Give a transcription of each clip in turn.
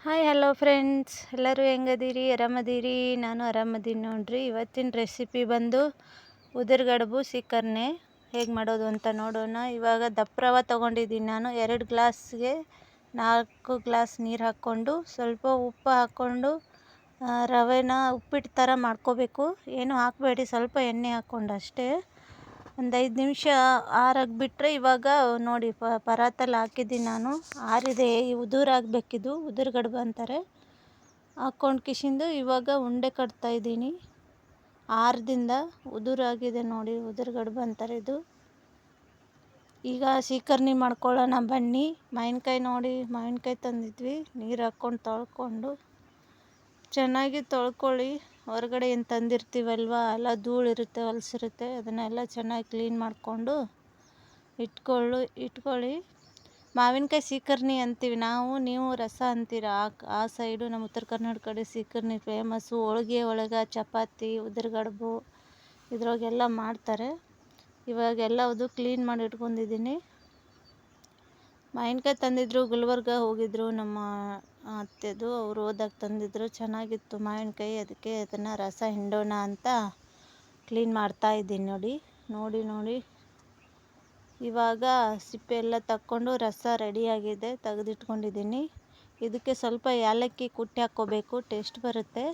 Hi hello friends, ಎಲ್ಲರೂ ಹೆಂಗದೀರಿ? ಆರಾಮದೀರಿ? ನಾನು ಆರಾಮದೀನಿ ನೋಡ್ರಿ. ಇವತ್ತಿನ ರೆಸಿಪಿ ಬಂದು ಉದುರುಗಡುಬು ಸೀಕರ್ಣೆ ಹೇಗೆ ಮಾಡೋದು ಅಂತ ನೋಡೋಣ. ಇವಾಗ ದಪ್ಪ ರವೆ ತೊಗೊಂಡಿದ್ದೀನಿ ನಾನು. 2 ಗ್ಲಾಸ್ಗೆ 4 ಗ್ಲಾಸ್ ನೀರು ಹಾಕ್ಕೊಂಡು ಸ್ವಲ್ಪ ಉಪ್ಪು ಹಾಕ್ಕೊಂಡು ರವೆನ ಉಪ್ಪಿಟ್ಟು ಥರ ಮಾಡ್ಕೋಬೇಕು. ಏನು ಹಾಕಬೇಡಿ, ಸ್ವಲ್ಪ ಎಣ್ಣೆ ಹಾಕ್ಕೊಂಡು ಅಷ್ಟೇ. ಒಂದು 5 ನಿಮಿಷ ಆರಾಗಿ ಬಿಟ್ಟರೆ ಇವಾಗ ನೋಡಿ ಪರಾತಲ್ಲಿ ಹಾಕಿದ್ದೀನಿ ನಾನು. ಆರಿದೆ, ಉದುರಾಗಬೇಕಿದು, ಉದುರುಗಡುಬು ಅಂತಾರೆ. ಹಾಕ್ಕೊಂಡು ಕಿಶಿಂದು ಇವಾಗ ಉಂಡೆ ಕಟ್ತಾಯಿದ್ದೀನಿ. ಆರದಿಂದ ಉದುರಾಗಿದೆ ನೋಡಿ, ಉದುರುಗಡುಬು ಅಂತಾರೆ ಇದು. ಈಗ ಸೀಕರ್ಣಿ ಮಾಡ್ಕೊಳ್ಳೋಣ ಬನ್ನಿ. ಮಾವಿನಕಾಯಿ ನೋಡಿ, ಮಾವಿನಕಾಯಿ ತಂದಿದ್ವಿ. ನೀರು ಹಾಕ್ಕೊಂಡು ತೊಳ್ಕೊಂಡು ಚೆನ್ನಾಗಿ ತೊಳ್ಕೊಳ್ಳಿ. ಹೊರಗಡೆ ಏನು ತಂದಿರ್ತೀವಲ್ವ, ಎಲ್ಲ ಧೂಳಿರುತ್ತೆ, ಹೊಲಸಿರುತ್ತೆ. ಅದನ್ನೆಲ್ಲ ಚೆನ್ನಾಗಿ ಕ್ಲೀನ್ ಮಾಡಿಕೊಂಡು ಇಟ್ಕೊಳ್ಳಿ. ಮಾವಿನಕಾಯಿ ಸೀಕರ್ಣಿ ಅಂತೀವಿ ನಾವು, ನೀವು ರಸ ಅಂತೀರ. ಆ ಸೈಡು ನಮ್ಮ ಉತ್ತರ ಕರ್ನಾಟಕ ಕಡೆ ಸೀಕರ್ಣಿ ಫೇಮಸ್ಸು. ಹೋಳಿಗೆ ಒಳಗೆ ಚಪಾತಿ, ಉದುರುಗಡುಬು ಇದ್ರೊಳಗೆಲ್ಲ ಮಾಡ್ತಾರೆ. ಇವಾಗೆಲ್ಲ ಅದು ಕ್ಲೀನ್ ಮಾಡಿ ಇಟ್ಕೊಂಡಿದ್ದೀನಿ. ಮಾವಿನಕಾಯಿ ತಂದಿದ್ರು, ಗುಲ್ಬರ್ಗ ಹೋಗಿದ್ರು ನಮ್ಮ ಅತ್ತೆದು. ಅವರು ಹೋದಾಗ ತಂದಿದ್ರು, ಚೆನ್ನಾಗಿತ್ತು ಮಾವಿನಕಾಯಿ. ಅದಕ್ಕೆ ಅದನ್ನು ರಸ ಹಿಂಡೋಣ ಅಂತ ಕ್ಲೀನ್ ಮಾಡ್ತಾಯಿದ್ದೀನಿ ನೋಡಿ. ಇವಾಗ ಸಿಪ್ಪೆ ಎಲ್ಲ ತಕ್ಕೊಂಡು ರಸ ರೆಡಿಯಾಗಿದೆ, ತೆಗೆದಿಟ್ಕೊಂಡಿದ್ದೀನಿ. ಇದಕ್ಕೆ ಸ್ವಲ್ಪ ಏಲಕ್ಕಿ ಕುಟ್ಟಿ ಹಾಕ್ಕೋಬೇಕು, ಟೇಸ್ಟ್ ಬರುತ್ತೆ.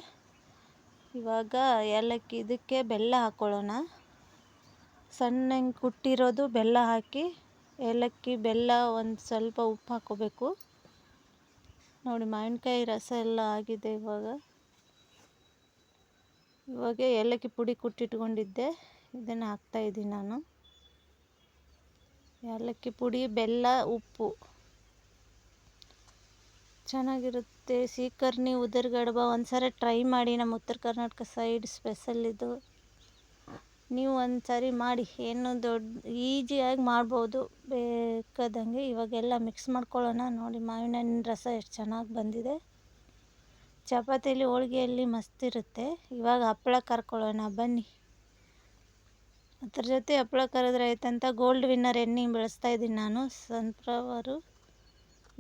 ಇವಾಗ ಏಲಕ್ಕಿ, ಇದಕ್ಕೆ ಬೆಲ್ಲ ಹಾಕ್ಕೊಳ್ಳೋಣ. ಸಣ್ಣಗೆ ಕುಟ್ಟಿರೋದು ಬೆಲ್ಲ ಹಾಕಿ, ಏಲಕ್ಕಿ, ಬೆಲ್ಲ, ಒಂದು ಸ್ವಲ್ಪ ಉಪ್ಪು ಹಾಕ್ಕೋಬೇಕು. ನೋಡಿ ಮಾವಿನಕಾಯಿ ರಸ ಎಲ್ಲ ಆಗಿದೆ. ಇವಾಗ ಏಲಕ್ಕಿ ಪುಡಿ ಕುಟ್ಟಿಟ್ಕೊಂಡಿದ್ದೆ, ಇದನ್ನು ಹಾಕ್ತಾಯಿದ್ದೀನಿ ನಾನು. ಏಲಕ್ಕಿ ಪುಡಿ, ಬೆಲ್ಲ, ಉಪ್ಪು ಚೆನ್ನಾಗಿರುತ್ತೆ. ಸೀಕರ್ಣಿ ಉದುರುಗಡುಬು ಒಂದ್ಸರಿ ಟ್ರೈ ಮಾಡಿ. ನಮ್ಮ ಉತ್ತರ ಕರ್ನಾಟಕ ಸೈಡ್ ಸ್ಪೆಷಲ್ ಇದು. ನೀವು ಒಂದು ಸಾರಿ ಮಾಡಿ. ಏನು ಈಜಿಯಾಗಿ ಮಾಡ್ಬೋದು ಬೇಕಾದಂಗೆ. ಇವಾಗೆಲ್ಲ ಮಿಕ್ಸ್ ಮಾಡ್ಕೊಳ್ಳೋಣ. ನೋಡಿ ಮಾವಿನ ಹಣ್ಣಿನ ರಸ ಎಷ್ಟು ಚೆನ್ನಾಗಿ ಬಂದಿದೆ. ಚಪಾತಿಯಲ್ಲಿ, ಹೋಳಿಗೆಯಲ್ಲಿ ಮಸ್ತ್ ಇರುತ್ತೆ. ಇವಾಗ ಹಪ್ಪಳ ಕರ್ಕೊಳ್ಳೋಣ ಬನ್ನಿ. ಅದ್ರ ಜೊತೆ ಹಪ್ಪಳ ಕರೆದ್ರೆ ಆಯ್ತಂತ ಗೋಲ್ಡ್ ವಿನ್ನರ್ ಎಣ್ಣೆ ಬಳಸ್ತಾಯಿದ್ದೀನಿ ನಾನು, ಸನ್ಫ್ಲವರು.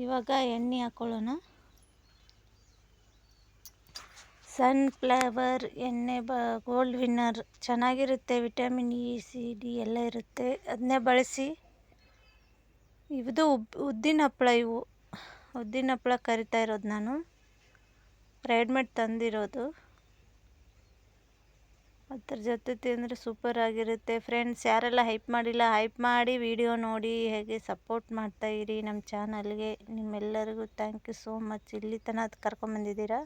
ಇವಾಗ ಎಣ್ಣೆ ಹಾಕ್ಕೊಳ್ಳೋಣ. ಸನ್ಫ್ಲವರ್ ಎಣ್ಣೆ ಗೋಲ್ಡ್ ವಿನ್ನರ್ ಚೆನ್ನಾಗಿರುತ್ತೆ. ವಿಟಮಿನ್ ಇ, ಸಿ, ಡಿ ಎಲ್ಲ ಇರುತ್ತೆ. ಅದನ್ನೇ ಬಳಸಿ. ಇದು ಉದ್ದಿನ ಹಪ್ಪಳ. ಇವು ಉದ್ದಿನ ಹಪ್ಪಳ ಕರಿತಾ ಇರೋದು ನಾನು, ರೆಡಿಮೇಡ್ ತಂದಿರೋದು. ಅದ್ರ ಜೊತೆ ತಿಂದರೆ ಸೂಪರ್ ಆಗಿರುತ್ತೆ. ಫ್ರೆಂಡ್ಸ್, ಯಾರೆಲ್ಲ ಹೈಪ್ ಮಾಡಿಲ್ಲ, ಹೈಪ್ ಮಾಡಿ ವಿಡಿಯೋ ನೋಡಿ ಹೇಗೆ ಸಪೋರ್ಟ್ ಮಾಡ್ತಾಯಿರಿ ನಮ್ಮ ಚಾನಲ್ಗೆ. ನಿಮ್ಮೆಲ್ಲರಿಗೂ ಥ್ಯಾಂಕ್ ಯು ಸೋ ಮಚ್. ಇಲ್ಲಿ ತನಕ ಕರ್ಕೊಂಬಂದಿದ್ದೀರಾ.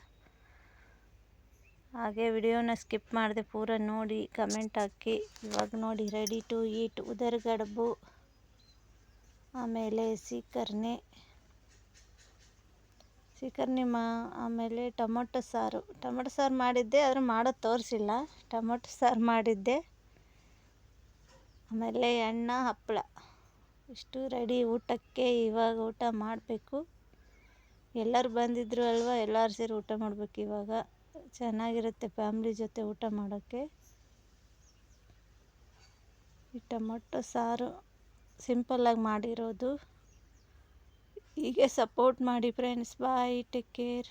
ಹಾಗೆ ವಿಡಿಯೋನ ಸ್ಕಿಪ್ ಮಾಡಿದೆ ಪೂರ ನೋಡಿ, ಕಮೆಂಟ್ ಹಾಕಿ. ಇವಾಗ ನೋಡಿ, ರೆಡಿ ಟು ಈಟ್ ಉದುರುಗಡುಬು, ಆಮೇಲೆ ಸೀಕರ್ಣಿ, ಆಮೇಲೆ ಟೊಮೊಟೊ ಸಾರು ಮಾಡಿದ್ದೆ, ಆದರೆ ಮಾಡೋದು ತೋರಿಸಿಲ್ಲ. ಟೊಮೊಟೊ ಸಾರು ಮಾಡಿದ್ದೆ, ಆಮೇಲೆ ಅನ್ನ, ಹಪ್ಪಳ, ಇಷ್ಟು ರೆಡಿ ಊಟಕ್ಕೆ. ಇವಾಗ ಊಟ ಮಾಡಬೇಕು. ಎಲ್ಲರೂ ಬಂದಿದ್ರು ಅಲ್ವಾ, ಎಲ್ಲರೂ ಸೇರಿ ಊಟ ಮಾಡಬೇಕು. ಇವಾಗ ಚೆನ್ನಾಗಿರುತ್ತೆ ಫ್ಯಾಮ್ಲಿ ಜೊತೆ ಊಟ ಮಾಡೋಕ್ಕೆ. ಈ ಟೊಮೊಟೊ ಸಾರು ಸಿಂಪಲ್ಲಾಗಿ ಮಾಡಿರೋದು. ಹೀಗೆ ಸಪೋರ್ಟ್ ಮಾಡಿ ಫ್ರೆಂಡ್ಸ್. ಬಾಯ್, ಟೇಕ್ ಕೇರ್.